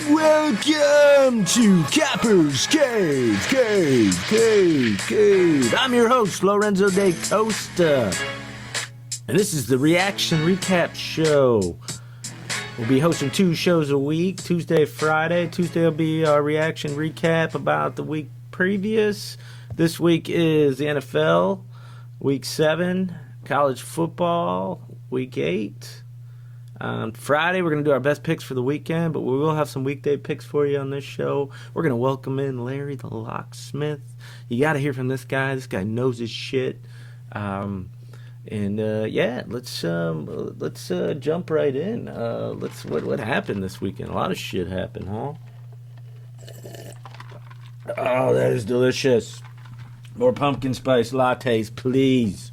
Welcome to Capper's Cave. I'm your host, Lorenzo Decosta. And this is the Reaction Recap Show. We'll be hosting 2 shows a week, Tuesday, Friday. Tuesday will be our reaction recap about the week previous. This week is the NFL, week 7, college football, week 8. On Friday, we're going to do our best picks for the weekend, but we will have some weekday picks for you on this show. We're going to welcome in Larry the Locksmith. You got to hear from this guy. This guy knows his shit. Let's jump right in. What happened this weekend? A lot of shit happened, huh? Oh, that is delicious. More pumpkin spice lattes, please.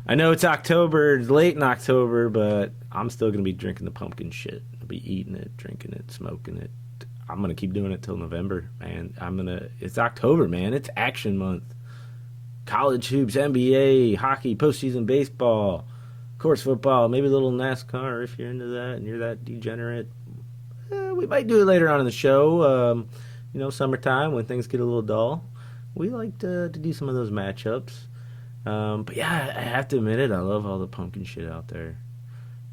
I know it's October, it's late in October, but I'm still going to be drinking the pumpkin shit. I'll be eating it, drinking it, smoking it. I'm going to keep doing it till November, man. It's October, man. It's action month. College hoops, NBA, hockey, postseason baseball, of course football, maybe a little NASCAR if you're into that and you're that degenerate. We might do it later on in the show. Summertime when things get a little dull. We like to do some of those matchups. But yeah, I have to admit it. I love all the pumpkin shit out there.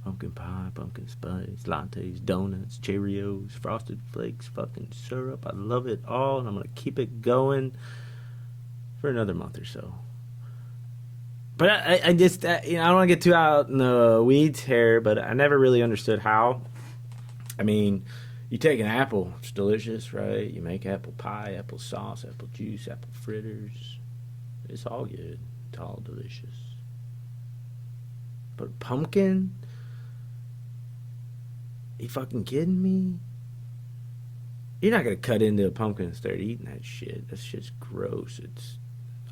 Pumpkin pie, pumpkin spice, lattes, donuts, Cheerios, Frosted Flakes, fucking syrup. I love it all, and I'm going to keep it going for another month or so. But I don't want to get too out in the weeds here, but I never really understood how. I mean, you take an apple, it's delicious, right? You make apple pie, apple sauce, apple juice, apple fritters. It's all good. It's all delicious. But pumpkin? You fucking kidding me? You're not gonna cut into a pumpkin and start eating that shit. That shit's gross. It's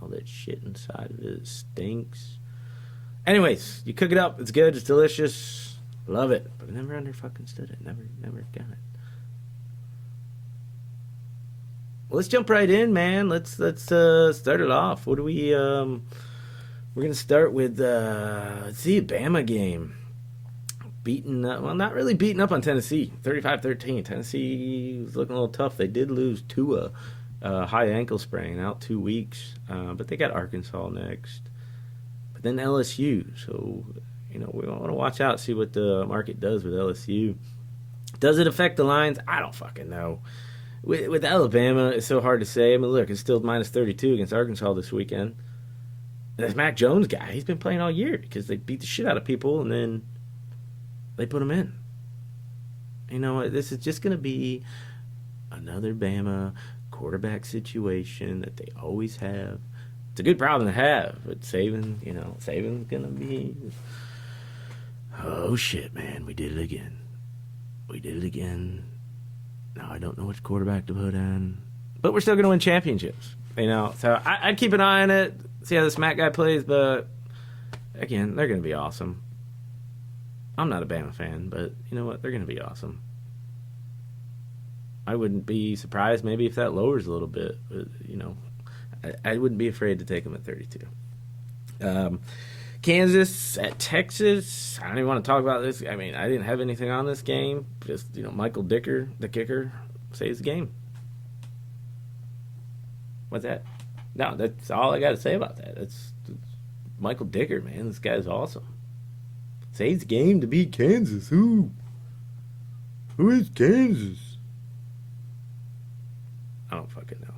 all that shit inside of it. It stinks. Anyways, you cook it up. It's good. It's delicious. Love it. But I never understood it. Never got it. Well, let's jump right in, man. Let's start it off. What do we We're going to start with, a Bama game. Not really beating up on Tennessee. 35-13. Tennessee was looking a little tough. They did lose Tua, high ankle sprain, out 2 weeks. But they got Arkansas next. But then LSU. So, we want to watch out, see what the market does with LSU. Does it affect the lines? I don't fucking know. With Alabama, it's so hard to say. I mean, look, it's still minus 32 against Arkansas this weekend. And this Mac Jones guy, he's been playing all year because they beat the shit out of people and then they put him in. You know, this is just going to be another Bama quarterback situation that they always have. It's a good problem to have, but Saban's going to be... Oh, shit, man, we did it again. Now I don't know which quarterback to put in, but we're still going to win championships. So I'd keep an eye on it, see how this Mac guy plays, but again, they're going to be awesome. I'm not a Bama fan, but you know what? They're going to be awesome. I wouldn't be surprised maybe if that lowers a little bit, but, I wouldn't be afraid to take them at 32. Kansas at Texas. I don't even want to talk about this. I mean, I didn't have anything on this game. Just, Michael Dicker, the kicker, saves the game. What's that? No, that's all I got to say about that. It's Michael Dicker, man. This guy's awesome. Saves the game to beat Kansas. Who is Kansas? I don't fucking know.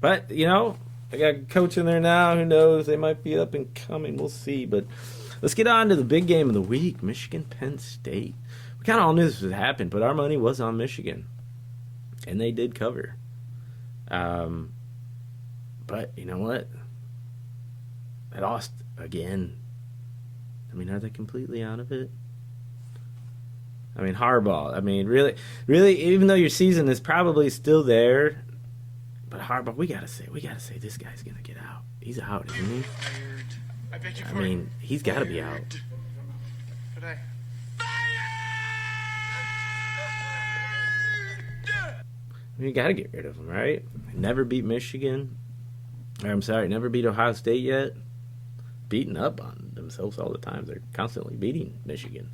But, I got a coach in there now. Who knows? They might be up and coming. We'll see. But let's get on to the big game of the week, Michigan-Penn State. We kind of all knew this would happen, but our money was on Michigan. And they did cover. But you know what? They lost again. I mean, are they completely out of it? I mean, Harbaugh. I mean, really, even though your season is probably still there, but Harbaugh, we gotta say, this guy's gonna get out. He's out, isn't he? I mean, he's got to be out. You got to get rid of him, right? Never beat Michigan. Never beat Ohio State yet. Beating up on themselves all the time. They're constantly beating Michigan.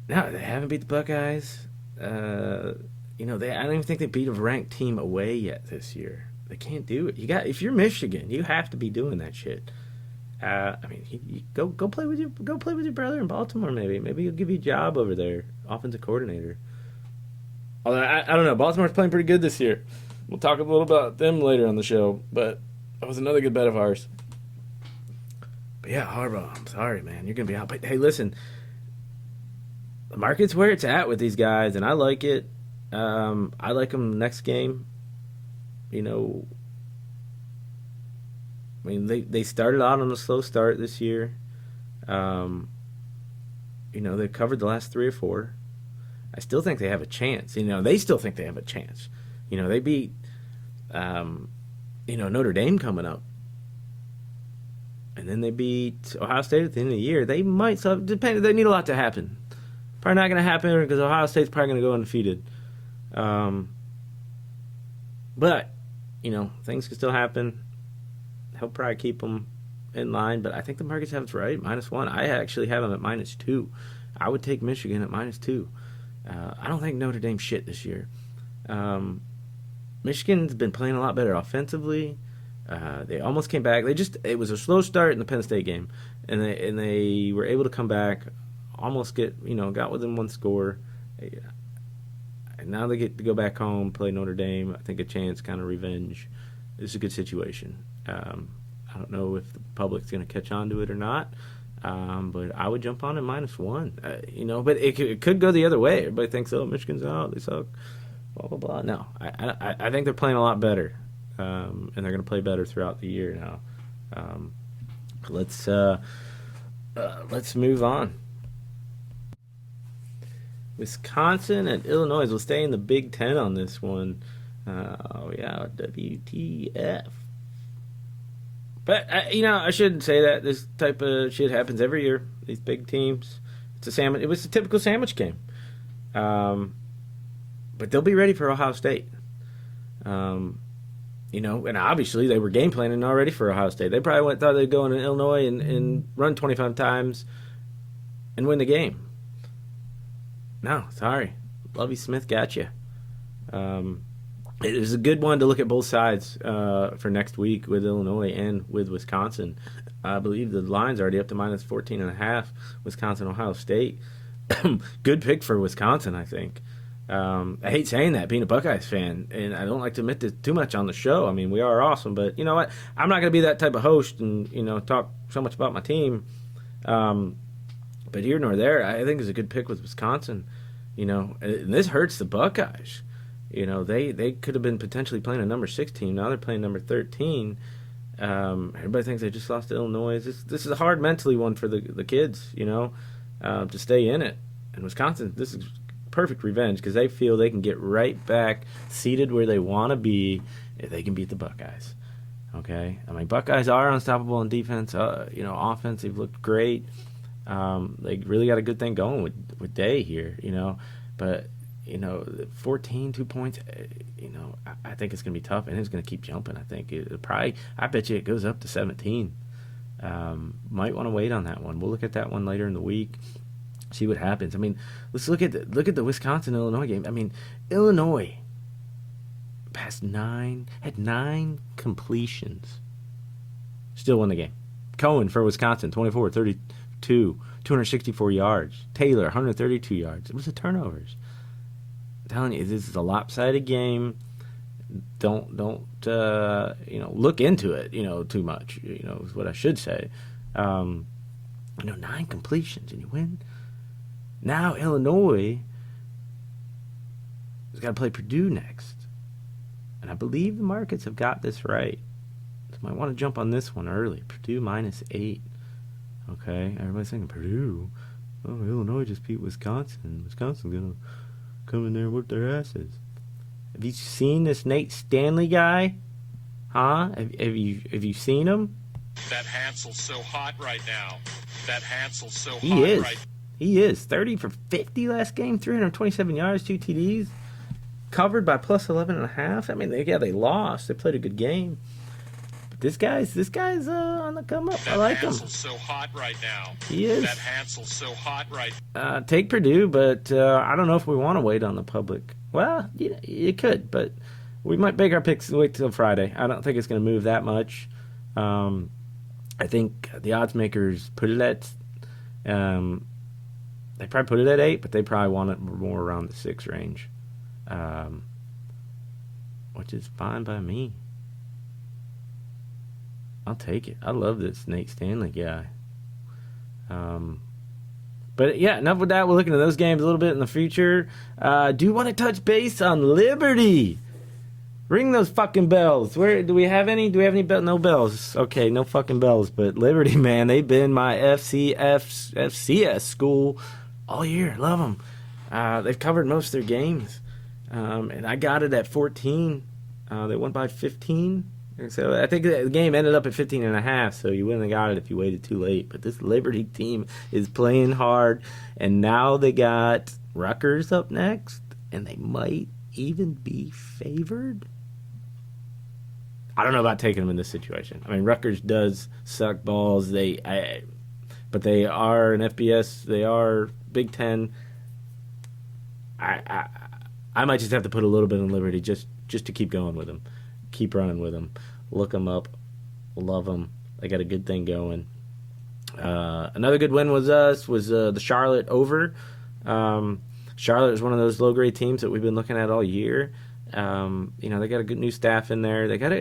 No, they haven't beat the Buckeyes. I don't even think they beat a ranked team away yet this year. They can't do it. If you're Michigan, you have to be doing that shit. You go play with your brother in Baltimore. Maybe he'll give you a job over there, offensive coordinator. Although I don't know, Baltimore's playing pretty good this year. We'll talk a little about them later on the show, but that was another good bet of ours. But yeah, Harbaugh, I'm sorry, man, you're gonna be out. But hey, listen, the market's where it's at with these guys, and I like it. I like them next game. They started out on a slow start this year. They've covered the last 3 or 4. I still think they have a chance. They still think they have a chance. They beat, Notre Dame coming up. And then they beat Ohio State at the end of the year. They might, so depend. They need a lot to happen. Probably not going to happen because Ohio State's probably going to go undefeated. But, things can still happen. He'll probably keep them in line, but I think the markets have it right, -1. I actually have them at -2. I would take Michigan at -2. I don't think Notre Dame shit this year. Michigan's been playing a lot better offensively. They almost came back. It was a slow start in the Penn State game, and they were able to come back, almost got within 1 score. And now they get to go back home, play Notre Dame. I think a chance, kind of revenge. It's a good situation. I don't know if the public's going to catch on to it or not, but I would jump on it -1. But it could go the other way. Everybody thinks, oh, Michigan's out, they suck, blah, blah, blah. No, I think they're playing a lot better, and they're going to play better throughout the year now. Let's move on. Wisconsin and Illinois will stay in the Big Ten on this one. WTF. But, I shouldn't say that. This type of shit happens every year. These big teams. It was a typical sandwich game. But they'll be ready for Ohio State. And obviously they were game planning already for Ohio State. They probably thought they'd go into Illinois and run 25 times and win the game. No, sorry. Lovie Smith got you. It was a good one to look at both sides for next week with Illinois and with Wisconsin. I believe the line's already up to -14.5. Wisconsin, Ohio State. Good pick for Wisconsin, I think. I hate saying that, being a Buckeyes fan, and I don't like to admit this too much on the show. I mean, we are awesome, but you know what? I'm not going to be that type of host and talk so much about my team. But here nor there, I think it's a good pick with Wisconsin. And this hurts the Buckeyes. They could have been potentially playing a number 6 team. Now they're playing number 13. Everybody thinks they just lost to Illinois. This is a hard mentally one for the kids, to stay in it. And Wisconsin, this is perfect revenge because they feel they can get right back seated where they want to be if they can beat the Buckeyes. Okay? I mean, Buckeyes are unstoppable in defense. Offense, they've looked great. They really got a good thing going with Day here, But 14, 2 points, I think it's going to be tough, and it's going to keep jumping. I think I bet you it goes up to 17. Might want to wait on that one. We'll look at that one later in the week, see what happens. I mean, let's look at the Wisconsin-Illinois game. I mean, Illinois had 9 completions, still won the game. Cohen for Wisconsin, 24-32, 264 yards. Taylor, 132 yards. It was the turnovers. I'm telling you, this is a lopsided game. Don't look into it, too much, is what I should say. 9 completions and you win. Now Illinois has got to play Purdue next. And I believe the markets have got this right. So I might want to jump on this one early. Purdue -8. Okay, everybody's thinking Purdue. Oh, Illinois just beat Wisconsin. Wisconsin's going to come in there and whip their asses. Have you seen this Nate Stanley guy? Huh? Have you seen him? That Hansel's so hot right now. He is. 30 for 50 last game, 327 yards, 2 TDs. Covered by +11.5. I mean, they lost. They played a good game. This guy's on the come up. I That like him. Hansel's so hot right now. He is. That Hansel's so hot right. Take Purdue, but I don't know if we want to wait on the public. Well, you could, but we might make our picks and wait till Friday. I don't think it's going to move that much. I think the odds makers put it at. They probably put it at 8, but they probably want it more around the 6 range, which is fine by me. I'll take it. I love this Nate Stanley guy. But yeah, enough with that. We'll look into those games a little bit in the future. Do want to touch base on Liberty? Ring those fucking bells. Where do we have any? Do we have any bells? No bells. Okay, no fucking bells. But Liberty, man, they've been my FCS school all year. Love them. They've covered most of their games, and I got it at 14. They won by 15. So I think the game ended up at 15.5, so you wouldn't have got it if you waited too late. But this Liberty team is playing hard, and now they got Rutgers up next, and they might even be favored. I don't know about taking them in this situation. I mean, Rutgers does suck balls. But they are an FBS. They are Big Ten. I might just have to put a little bit in Liberty just to keep going with them. Keep running with them. Look them up. Love them. They got a good thing going. Another good win was the Charlotte over. Charlotte is one of those low-grade teams that we've been looking at all year. They got a good new staff in there. They got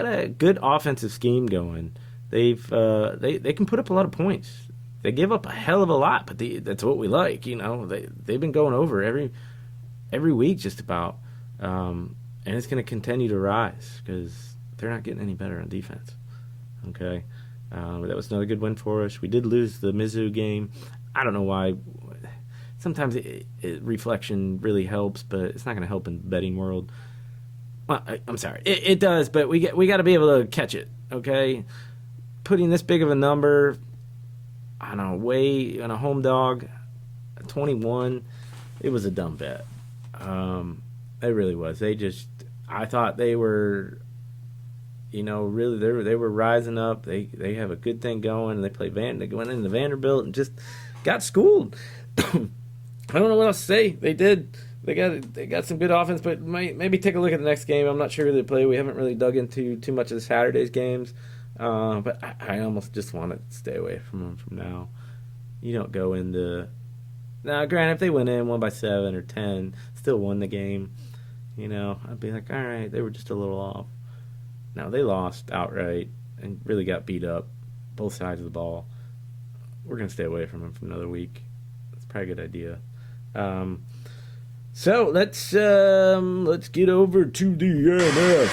a good offensive scheme going. They can put up a lot of points. They give up a hell of a lot, but that's what we like. They've been going over every week just about. And it's going to continue to rise because they're not getting any better on defense. Okay? That was another good win for us. We did lose the Mizzou game. I don't know why. Sometimes reflection really helps, but it's not going to help in the betting world. Well, I'm sorry. It does, but we got to be able to catch it. Okay? Putting this big of a number on a home dog, 21, it was a dumb bet. It really was. I thought they were, really they were rising up. They have a good thing going, and they went into Vanderbilt and just got schooled. I don't know what else to say. They did. They got some good offense, but maybe take a look at the next game. I'm not sure who they play. We haven't really dug into too much of the Saturday's games, but I almost just want to stay away from them from now. You don't go into. Now, granted, if they went in 1 by 7 or 10, still won the game, I'd be like, all right, they were just a little off. No, they lost outright and really got beat up, both sides of the ball. We're going to stay away from them for another week. That's probably a good idea. So let's get over to the NFL.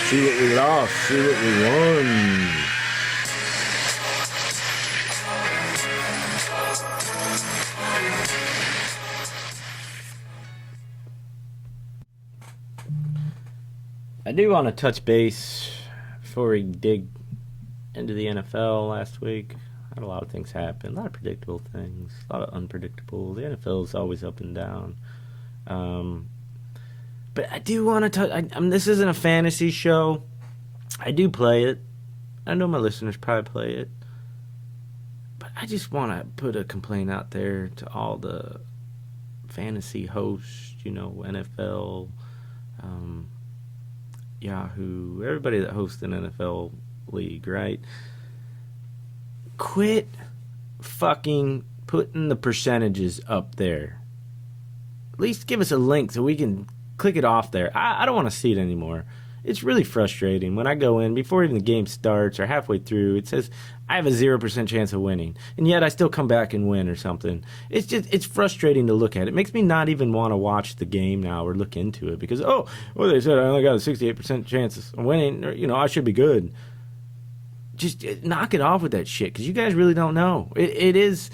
See what we lost, see what we won. I do want to touch base before we dig into the NFL last week. Had a lot of things happen, a lot of predictable things, a lot of unpredictable. The NFL is always up and down. But I do want to touch. This isn't a fantasy show. I do play it. I know my listeners probably play it. But I just want to put a complaint out there to all the fantasy hosts, NFL, Yahoo, everybody that hosts an NFL league, right? Quit fucking putting the percentages up there. At least give us a link so we can click it off there. I don't want to see it anymore. It's really frustrating. When I go in, before even the game starts or halfway through, it says I have a 0% chance of winning. And yet I still come back and win or something. It's frustrating to look at. It makes me not even want to watch the game now or look into it because, they said I only got a 68% chance of winning. Or, I should be good. Just knock it off with that shit because you guys really don't know. It is,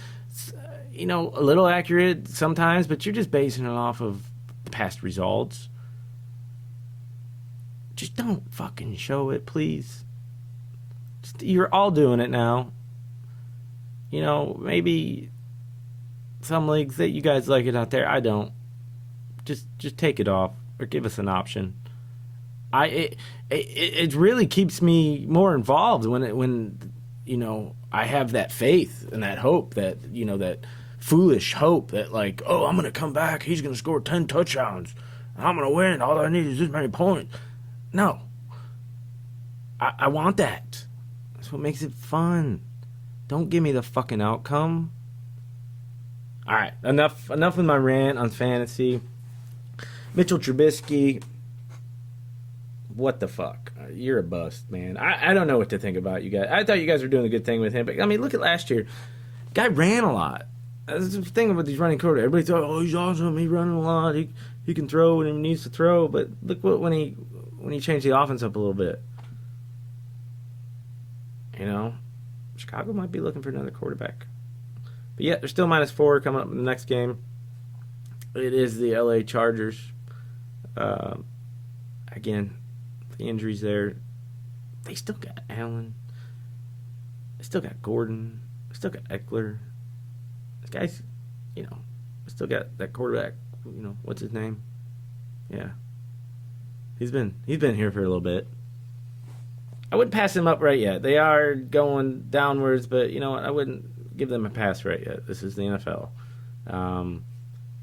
a little accurate sometimes, but you're just basing it off of past results. Just don't fucking show it, please. You're all doing it now. Maybe some leagues that you guys like it out there. I don't. Just take it off or give us an option. It really keeps me more involved when I have that faith and that hope that that foolish hope that like, oh, I'm gonna come back, he's gonna score 10 touchdowns, and I'm gonna win. All I need is this many points. No, I want that. That's what makes it fun. Don't give me the fucking outcome. All right, enough with my rant on fantasy. Mitchell Trubisky, what the fuck? You're a bust, man. I don't know what to think about you guys. I thought you guys were doing a good thing with him, but I mean, look at last year. Guy ran a lot. That's the thing about these running quarterbacks. Everybody thought, oh, he's awesome. He's running a lot. He can throw when he needs to throw. But look when he changed the offense up a little bit. Chicago might be looking for another quarterback. But yeah, they're still -4 coming up in the next game. It is the LA Chargers. Again, the injuries there. They still got Allen. They still got Gordon. They still got Eckler. This guy's, still got that quarterback. What's his name? Yeah, he's been here for a little bit. I wouldn't pass him up right yet. They are going downwards, but you know what? I wouldn't give them a pass right yet. This is the NFL.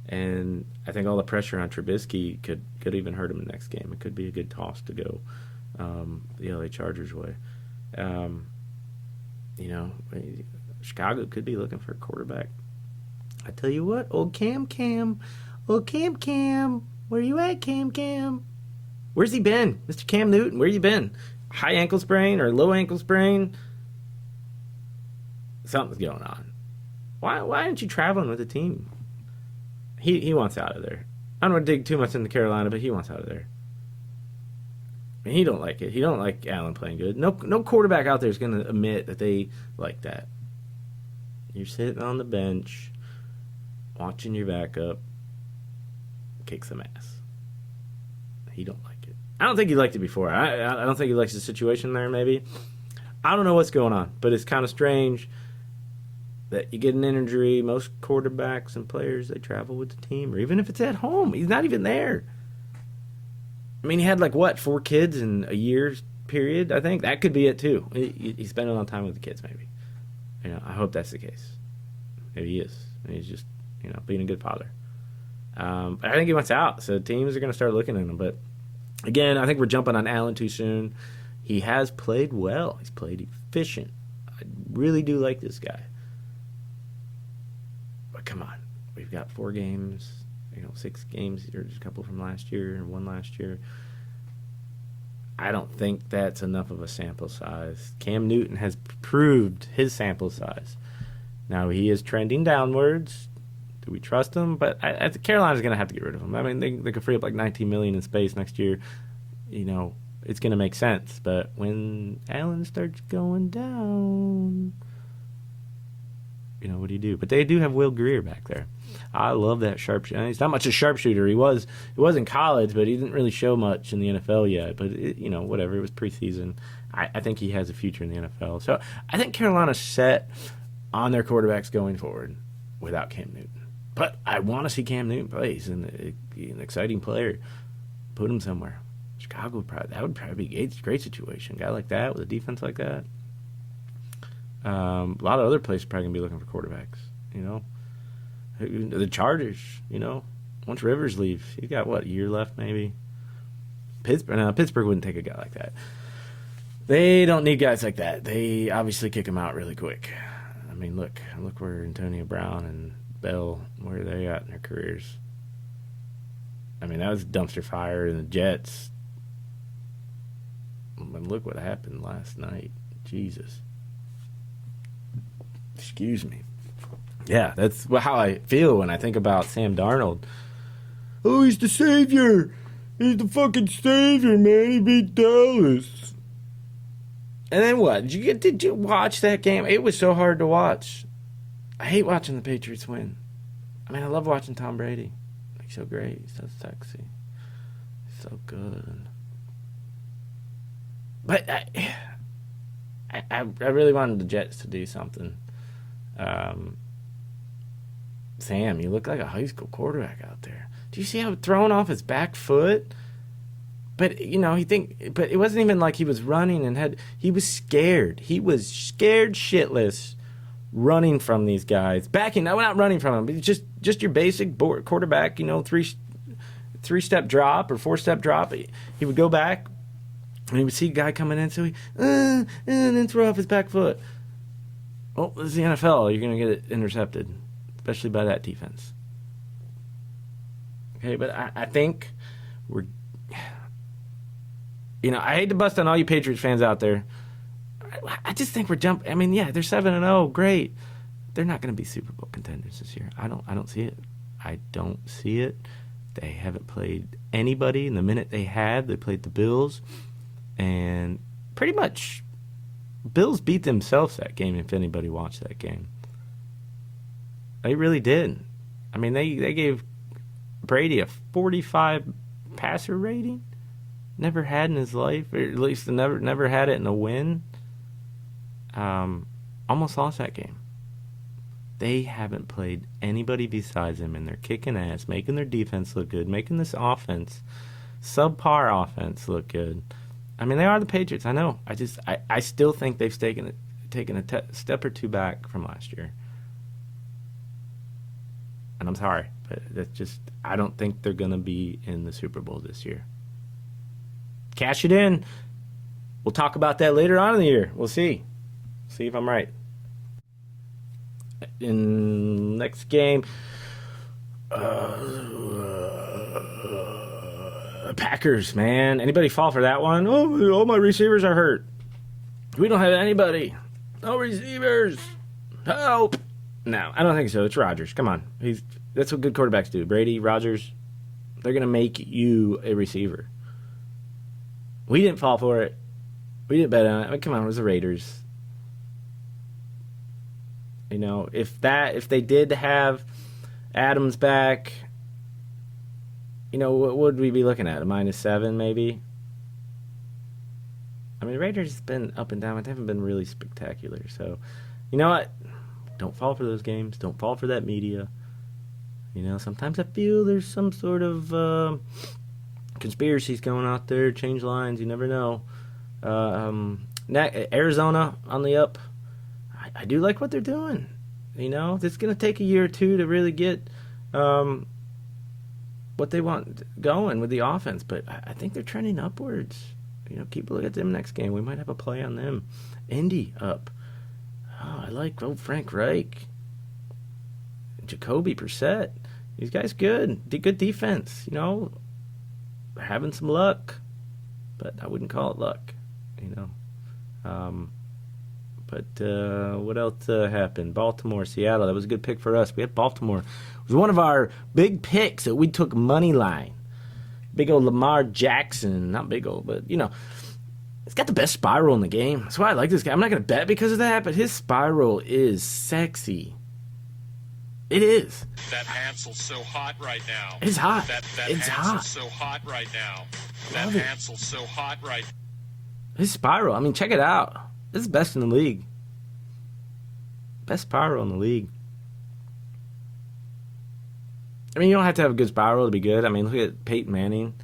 And I think all the pressure on Trubisky could even hurt him in the next game. It could be a good toss to go the LA Chargers way. Chicago could be looking for a quarterback. I tell you what, old Cam, where you at, Cam? Where's he been, Mr. Cam Newton? Where you been? High ankle sprain or low ankle sprain? Something's going on. Why aren't you traveling with the team? He wants out of there. I don't want to dig too much into Carolina, but he wants out of there. And he don't like it. He don't like Allen playing good. No quarterback out there is going to admit that they like that. You're sitting on the bench, watching your backup kick some ass. He don't like it. I don't think he liked it before. I don't think he likes the situation there, maybe. I don't know what's going on, but it's kind of strange that you get an injury. Most quarterbacks and players, they travel with the team, or even if it's at home. He's not even there. I mean, he had 4 kids in a year's period, I think. That could be it, too. He's spending a lot of time with the kids, maybe. I hope that's the case. Maybe he is. And he's just, being a good father. But I think he wants out, so teams are going to start looking at him. But, again, I think we're jumping on Allen too soon. He has played well. He's played efficient. I really do like this guy. But come on. We've got 4 games, 6 games. There's a couple from last year and 1 last year. I don't think that's enough of a sample size. Cam Newton has proved his sample size. Now, he is trending downwards. Do we trust him? But I think Carolina's going to have to get rid of him. I mean, they could free up $19 million in space next year. It's going to make sense. But when Allen starts going down, what do you do? But they do have Will Greer back there. I love that sharpshooter. He's not much a sharpshooter. He was in college, but he didn't really show much in the NFL yet. But, whatever. It was preseason. I think he has a future in the NFL. So I think Carolina's set on their quarterbacks going forward without Cam Newton. But I want to see Cam Newton play. He's an exciting player. Put him somewhere. Chicago would probably be a great situation. A guy like that with a defense like that. A lot of other places are probably going to be looking for quarterbacks. The Chargers. Once Rivers leaves, he's got a year left maybe. Pittsburgh wouldn't take a guy like that. They don't need guys like that. They obviously kick him out really quick. I mean, look where Antonio Brown and Bell, where they at in their careers. I mean, that was dumpster fire in the Jets. And look what happened last night. Jesus. Excuse me. Yeah, that's how I feel when I think about Sam Darnold. Oh, he's the savior. He's the fucking savior, man. He beat Dallas. And then what? Did you watch that game? It was so hard to watch. I hate watching the Patriots win. I mean, I love watching Tom Brady. He's so great. He's so sexy. He's so good. But I really wanted the Jets to do something. Sam, you look like a high school quarterback out there. Do you see how thrown off his back foot? But but it wasn't even like he was running and he was scared. He was scared shitless, running from these guys, backing. No, not running from them, but just your basic quarterback. Three-step drop or four-step drop. He would go back, and he would see a guy coming in, so and then throw off his back foot. Well, this is the NFL. You're gonna get it intercepted, especially by that defense. Okay, but I think we're. I hate to bust on all you Patriots fans out there. I just think we're jumping. I mean, yeah, they're 7-0, great. They're not going to be Super Bowl contenders this year. I don't see it. I don't see it. They haven't played anybody. And the minute they played the Bills, and pretty much, Bills beat themselves that game. If anybody watched that game, they really did. I mean, they gave Brady a 45 passer rating. Never had in his life, or at least never had it in a win. Almost lost that game. They haven't played anybody besides him, and they're kicking ass, making their defense look good, making this offense, subpar offense, look good. I mean, they are the Patriots. I know. I still think they've taken a step or two back from last year. And I'm sorry, but I don't think they're going to be in the Super Bowl this year. Cash it in. We'll talk about that later on in the year. We'll see. See if I'm right. In next game, Packers, man. Anybody fall for that one? Oh, all my receivers are hurt. We don't have anybody. No receivers. Help. No, I don't think so. It's Rodgers. Come on. That's what good quarterbacks do. Brady, Rodgers, they're going to make you a receiver. We didn't fall for it. We didn't bet on it. I mean, come on, it was the Raiders. If they did have Adams back, what would we be looking at? A -7, maybe? I mean, the Raiders have been up and down, but they haven't been really spectacular. So, you know what? Don't fall for those games. Don't fall for that media. Sometimes I feel there's some sort of conspiracies going out there, change lines, you never know. Arizona on the up. I do like what they're doing. It's going to take a year or two to really get what they want going with the offense, but I think they're trending upwards. Keep a look at them next game. We might have a play on them. Indy up. Oh, I like Frank Reich. Jacoby Brissett. These guys good. Good defense. They're having some luck, but I wouldn't call it luck. What else happened? Baltimore, Seattle. That was a good pick for us. We had Baltimore. It was one of our big picks that we took money line. Big old Lamar Jackson. Not big old, but, it's got the best spiral in the game. That's why I like this guy. I'm not going to bet because of that, but his spiral is sexy. It is. That Hansel's so hot right now. It's hot. That it's Hansel's hot. so hot right now. Love That it. Hansel's so hot right. His spiral. I mean, check it out. This is best in the league. Best spiral in the league. I mean, you don't have to have a good spiral to be good. I mean, look at Peyton Manning.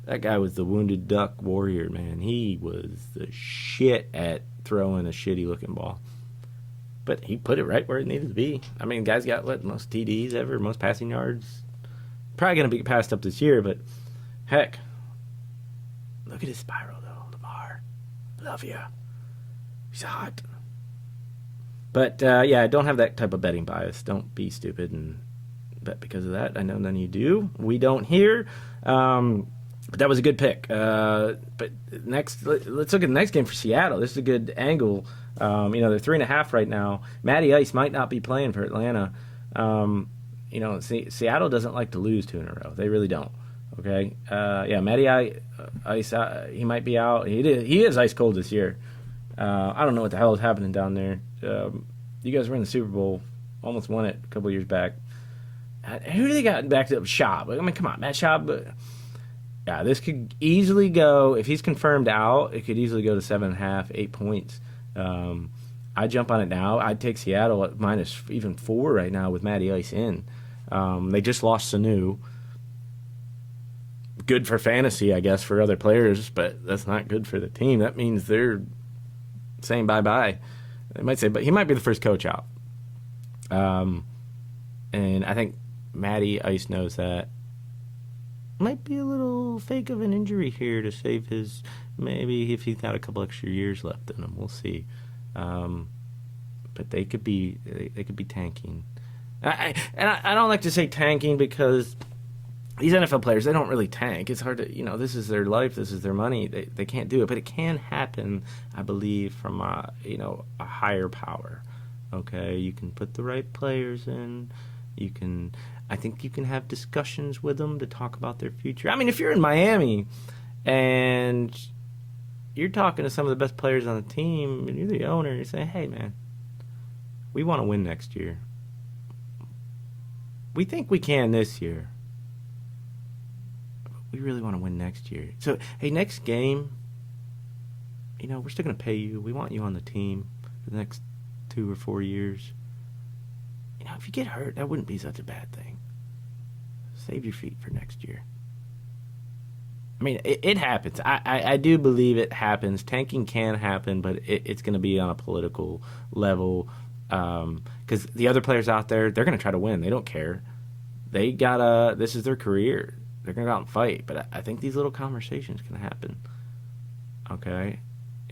That guy was the wounded duck warrior, man. He was the shit at throwing a shitty-looking ball. But he put it right where it needed to be. I mean, guy's got, most TDs ever, most passing yards. Probably going to be passed up this year, but heck. Look at his spiral, though. Lamar. Love you. He's hot. But, don't have that type of betting bias. Don't be stupid and bet because of that. I know none of you do. We don't here. But that was a good pick. But let's look at the next game for Seattle. This is a good angle. They're 3.5 right now. Matty Ice might not be playing for Atlanta. Seattle doesn't like to lose 2 in a row. They really don't. Okay. Matty Ice, he might be out. He is ice cold this year. I don't know what the hell is happening down there. You guys were in the Super Bowl, almost won it a couple years back. Who do they got back to? Schaub. I mean, come on, Matt Schaub. Yeah, this could easily go, if he's confirmed out, it could easily go to 7.5, 8 points. I jump on it now. I'd take Seattle at minus even 4 right now with Matty Ice in. They just lost Sanu. good for fantasy, I guess, for other players, but that's not good for the team. That means they're saying bye-bye. They might say, but he might be the first coach out. And I think Matty Ice knows that. Might be a little fake of an injury here to save his, maybe if he's got a couple extra years left in him. We'll see. But they could be tanking. I don't like to say tanking because these NFL players, they don't really tank. It's hard to, this is their life, this is their money. They can't do it, but it can happen, I believe, from a higher power. Okay, you can put the right players in. I think you can have discussions with them to talk about their future. I mean, if you're in Miami and you're talking to some of the best players on the team and you're the owner and you say, hey, man, we want to win next year. We think we can this year. But we really want to win next year. So, hey, next game, we're still going to pay you. We want you on the team for the next 2 or 4 years. If you get hurt, that wouldn't be such a bad thing. Save your feet for next year. I mean, it happens. I do believe it happens. Tanking can happen, but it's going to be on a political level. Because the other players out there, they're going to try to win. They don't care. This is their career. They're going to go out and fight. But I think these little conversations can happen. Okay?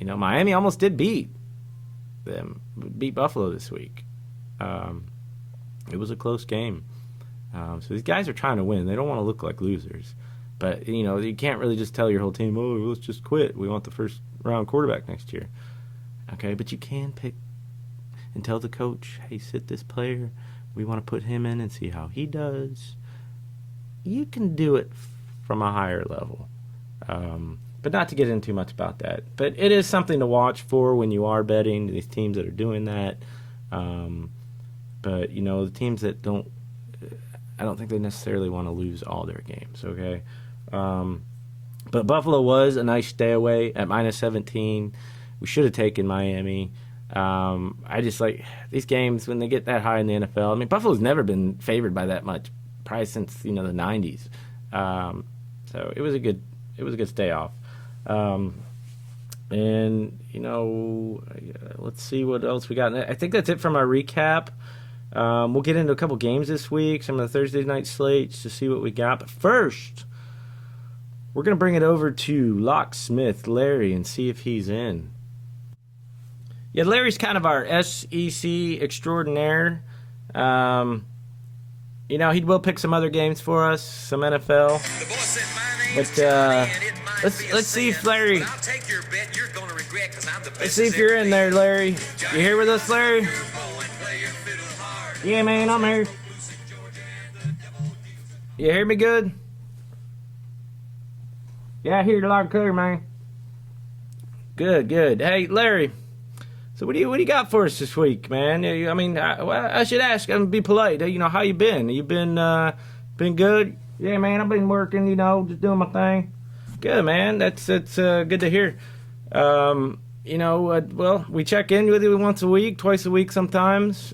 Miami almost did beat Buffalo this week. It was a close game. So these guys are trying to win. They don't want to look like losers. But, you can't really just tell your whole team, oh, let's just quit. We want the first round quarterback next year. Okay, but you can pick and tell the coach, hey, sit this player. We want to put him in and see how he does. You can do it from a higher level. But not to get into too much about that. But it is something to watch for when you are betting, these teams that are doing that. But, the teams that don't, I don't think they necessarily want to lose all their games, okay? But Buffalo was a nice stay away at -17. We should have taken Miami. I just like these games when they get that high in the NFL. I mean, Buffalo's never been favored by that much, probably since, the 90s. So it was a good stay off. And, let's see what else we got. I think that's it from our recap. We'll get into a couple games this week, some of the Thursday night slates to see what we got. But first, we're going to bring it over to Locksmith Larry and see if he's in. Yeah, Larry's kind of our SEC extraordinaire. He will pick some other games for us, some NFL. But let's see if Larry. Let's see if you're in there, Larry. You here with us, Larry? Yeah, man, I'm here. You hear me good? Yeah, I hear you loud and clear, man. Good. Hey, Larry. So what do you got for us this week, man? I mean, I should ask. I'm be polite. How you been? You been good? Yeah, man, I've been working. Just doing my thing. Good, man. That's good to hear. Well, we check in with you once a week, twice a week sometimes.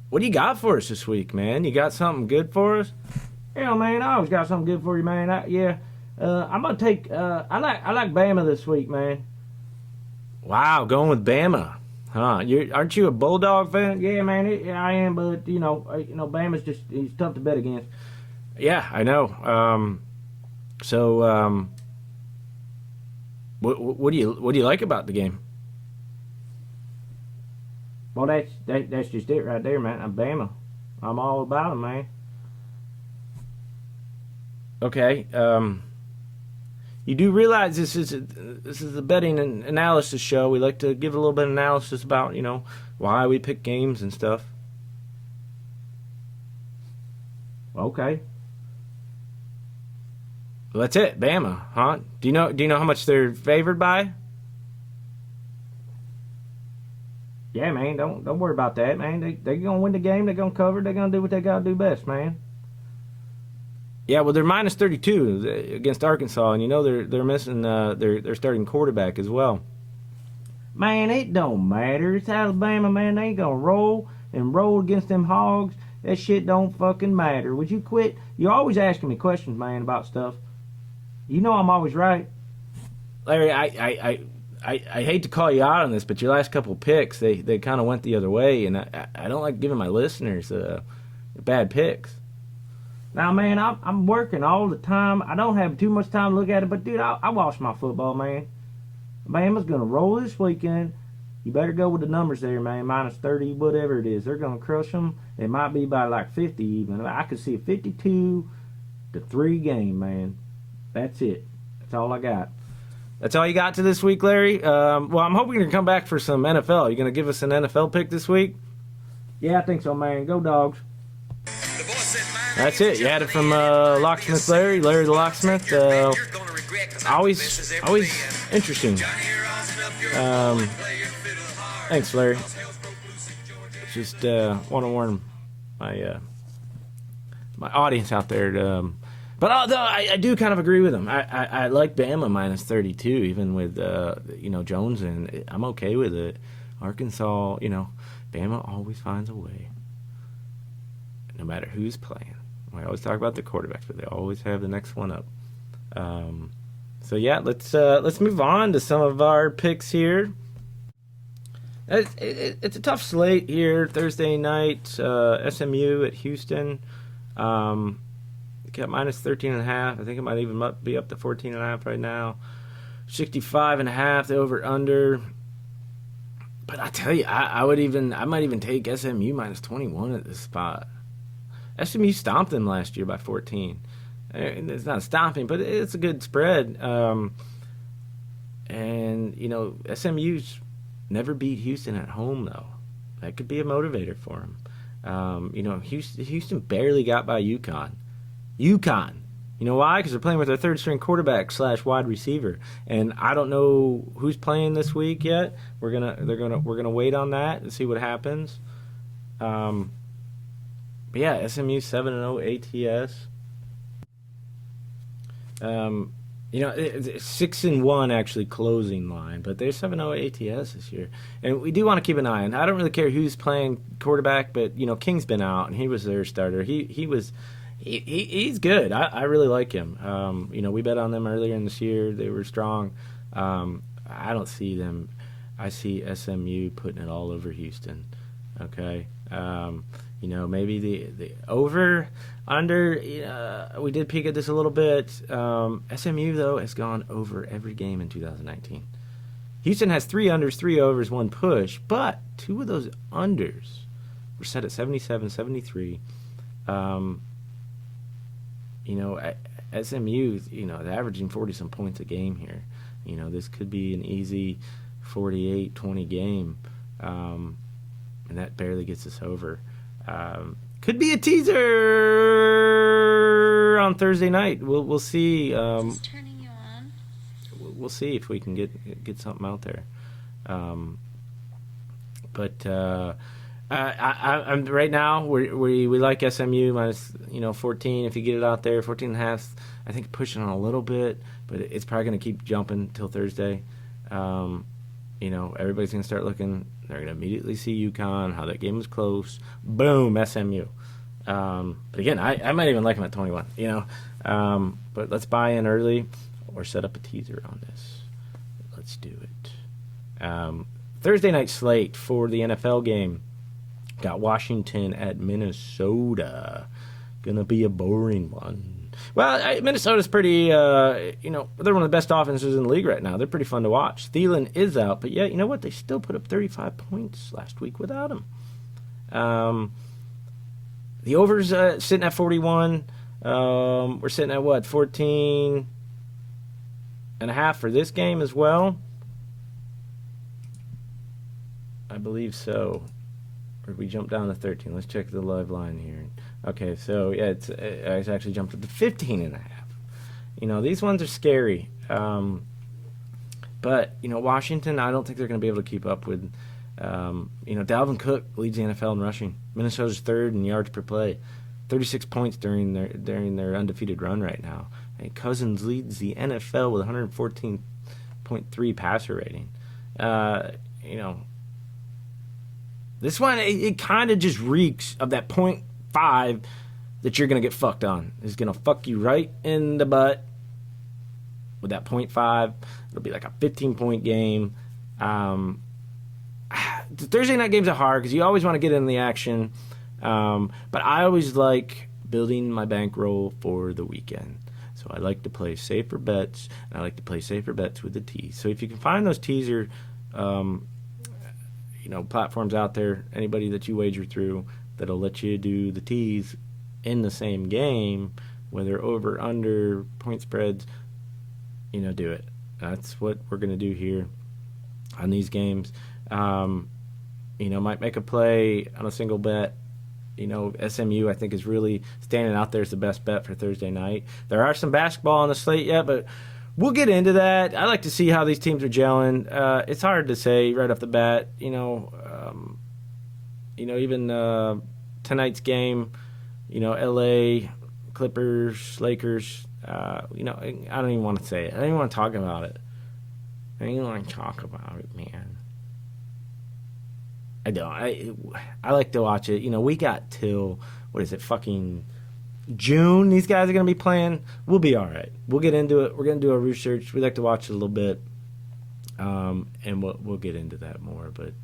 What do you got for us this week, man? You got something good for us? Yeah, man, I always got something good for you, man. I'm gonna take. I like Bama this week, man. Wow, going with Bama, huh? Aren't you a Bulldog fan? Yeah, man, I am, but Bama's he's tough to bet against. Yeah, I know. What do you like about the game? Well, that's just it right there, man. I'm Bama. I'm all about them, man. Okay. You do realize this is a betting and analysis show. We like to give a little bit of analysis about why we pick games and stuff. Okay. Well, that's it, Bama, huh? Do you know how much they're favored by? Yeah, man, don't worry about that, man. They're gonna win the game. They're gonna cover. They're gonna do what they gotta do best, man. Yeah, well, they're -32 against Arkansas, and they're missing their starting quarterback as well. Man, it don't matter. It's Alabama, man. They ain't gonna roll against them Hogs. That shit don't fucking matter. Would you quit? You're always asking me questions, man, about stuff. You know I'm always right. Larry, I hate to call you out on this, but your last couple picks, they kind of went the other way, and I don't like giving my listeners bad picks. Now, man, I'm working all the time. I don't have too much time to look at it, but, dude, I watch my football, man. Bama's going to roll this weekend. You better go with the numbers there, man. Minus 30, whatever it is. They're going to crush them. It might be by like 50 even. I could see a 52-3 game, man. That's it. That's all I got. That's all you got to this week, Larry? Well, I'm hoping you're going to come back for some NFL. You going to give us an NFL pick this week? Yeah, I think so, man. Go Dogs. That's it. You had it from Locksmith Larry the Locksmith. Always interesting. Thanks, Larry. Just want to warn my audience out there. But although I do kind of agree with him, I like Bama minus 32, even with Jones, and I'm okay with it. Arkansas, Bama always finds a way, no matter who's playing. We always talk about the quarterbacks, but they always have the next one up. So yeah, let's move on to some of our picks here. It's a tough slate here. Thursday night, SMU at Houston. Got minus 13.5. I think it might even be up to 14.5 right now. 65.5. The over under. But I tell you, I might even take SMU minus 21 at this spot. SMU stomped them last year by 14. It's not stomping, but it's a good spread. And SMU's never beat Houston at home, though. That could be a motivator for them. Houston barely got by UConn. UConn. You know why? Because they're playing with their third-string quarterback / wide receiver, and I don't know who's playing this week yet. We're gonna wait on that and see what happens. But yeah, SMU 7-0 ATS. It's 6-1 actually closing line, but they're 7-0 ATS this year, and we do want to keep an eye on. I don't really care who's playing quarterback, but King's been out and he was their starter. He's good. I really like him. We bet on them earlier in this year. They were strong. I don't see them. I see SMU putting it all over Houston. Okay. Maybe the over, under, we did peek at this a little bit. SMU, though, has gone over every game in 2019. Houston has 3 unders, 3 overs, 1 push, but 2 of those unders were set at 77, 73. SMU, they're averaging 40-some points a game here. This could be an easy 48-20 game, and that barely gets us over. Could be a teaser on Thursday night. We'll see. Just turning you on. We'll see if we can get something out there. I'm right now we like SMU minus 14. If you get it out there, 14.5. I think pushing on a little bit, but it's probably going to keep jumping till Thursday. Everybody's going to start looking. They're going to immediately see UConn, how that game was close. Boom, SMU. But again, I might even like them at 21. But let's buy in early or set up a teaser on this. Let's do it. Thursday night slate for the NFL game. Got Washington at Minnesota. Gonna be a boring one. Well, Minnesota's pretty, they're one of the best offenses in the league right now. They're pretty fun to watch. Thielen is out, but yeah, you know what? They still put up 35 points last week without him. The over's sitting at 41. We're sitting at what, 14.5 for this game as well? I believe so. Or we jump down to 13. Let's check the live line here. Okay, so yeah, it's actually jumped up to 15.5. These ones are scary. But Washington, I don't think they're going to be able to keep up with. Dalvin Cook leads the NFL in rushing. Minnesota's third in yards per play, 36 points during their undefeated run right now. And Cousins leads the NFL with 114.3 passer rating. This one, it kind of just reeks of that 0.5 5 that you're going to get fucked on. It's going to fuck you right in the butt with that 0.5. It'll be like a 15-point game. The Thursday night games are hard because you always want to get in the action. But I always like building my bankroll for the weekend. So I like to play safer bets, and I like to play safer bets with the tees. So if you can find those teaser platforms out there, anybody that you wager through that'll let you do the tees in the same game, whether over, under, point spreads, do it. That's what we're going to do here on these games. Might make a play on a single bet. SMU I think is really standing out there as the best bet for Thursday night. There are some basketball on the slate yet, but we'll get into that. I like to see how these teams are gelling. It's hard to say right off the bat. Even tonight's game, LA, Clippers, Lakers. I don't even want to say it. I don't even want to talk about it. I don't even want to talk about it, man. I don't. I like to watch it. We got till, fucking June these guys are going to be playing. We'll be all right. We'll get into it. We're going to do our research. We like to watch it a little bit, and we'll get into that more. But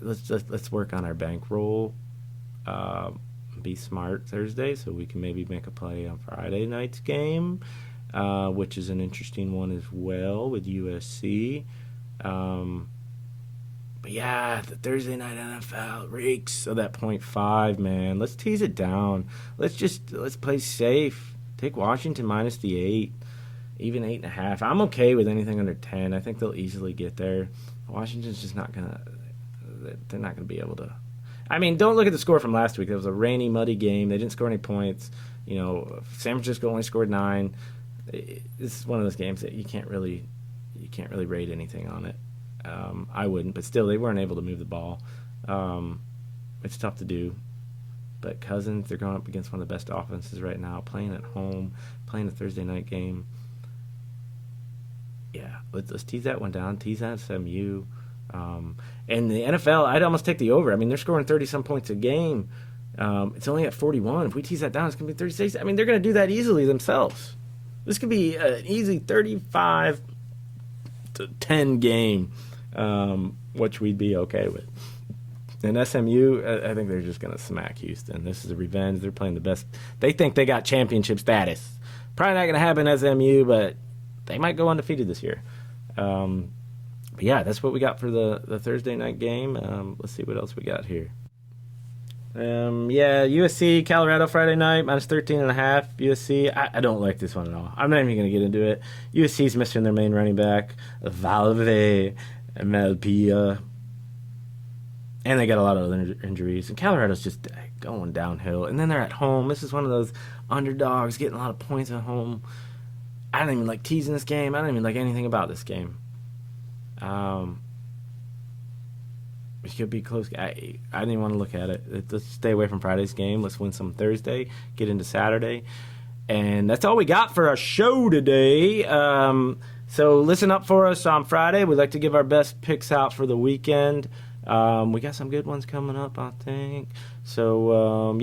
let's work on our bankroll. Be smart Thursday so we can maybe make a play on Friday night's game, which is an interesting one as well with USC. But yeah, the Thursday night NFL reeks. So that 0.5, man. Let's tease it down. Let's play safe. Take Washington minus the 8, even 8.5. I'm okay with anything under 10. I think they'll easily get there. Washington's just not gonna. They're not gonna be able to. I mean, don't look at the score from last week. It was a rainy, muddy game. They didn't score any points. San Francisco only scored 9. This is one of those games that you can't really rate anything on it. I wouldn't, but still, they weren't able to move the ball. It's tough to do. But Cousins, they're going up against one of the best offenses right now, playing at home, playing a Thursday night game. Yeah, let's tease that one down. Tease that SMU. And the NFL, I'd almost take the over. I mean, they're scoring 30-some points a game. It's only at 41. If we tease that down, it's going to be 36. I mean, they're going to do that easily themselves. This could be an easy 35-10 game, which we'd be okay with. And SMU, I think they're just going to smack Houston. This is a revenge. They're playing the best. They think they got championship status. Probably not going to happen SMU, but they might go undefeated this year. But yeah, that's what we got for the Thursday night game. Let's see what else we got here. USC, Colorado Friday night, minus 13.5. USC, I don't like this one at all. I'm not even going to get into it. USC's missing their main running back, Valve Malpia. And they got a lot of other injuries. And Colorado's just going downhill. And then they're at home. This is one of those underdogs getting a lot of points at home. I don't even like teasing this game. I don't even like anything about this game. It could be close. I didn't even want to look at it. Let's stay away from Friday's game. Let's win some Thursday. Get into Saturday. And that's all we got for our show today. So listen up for us on Friday. We'd like to give our best picks out for the weekend. We got some good ones coming up, I think. So,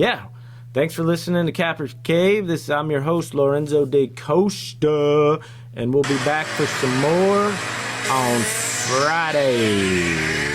thanks for listening to Capper's Cave. I'm your host, Lorenzo Decosta, and we'll be back for some more on Friday.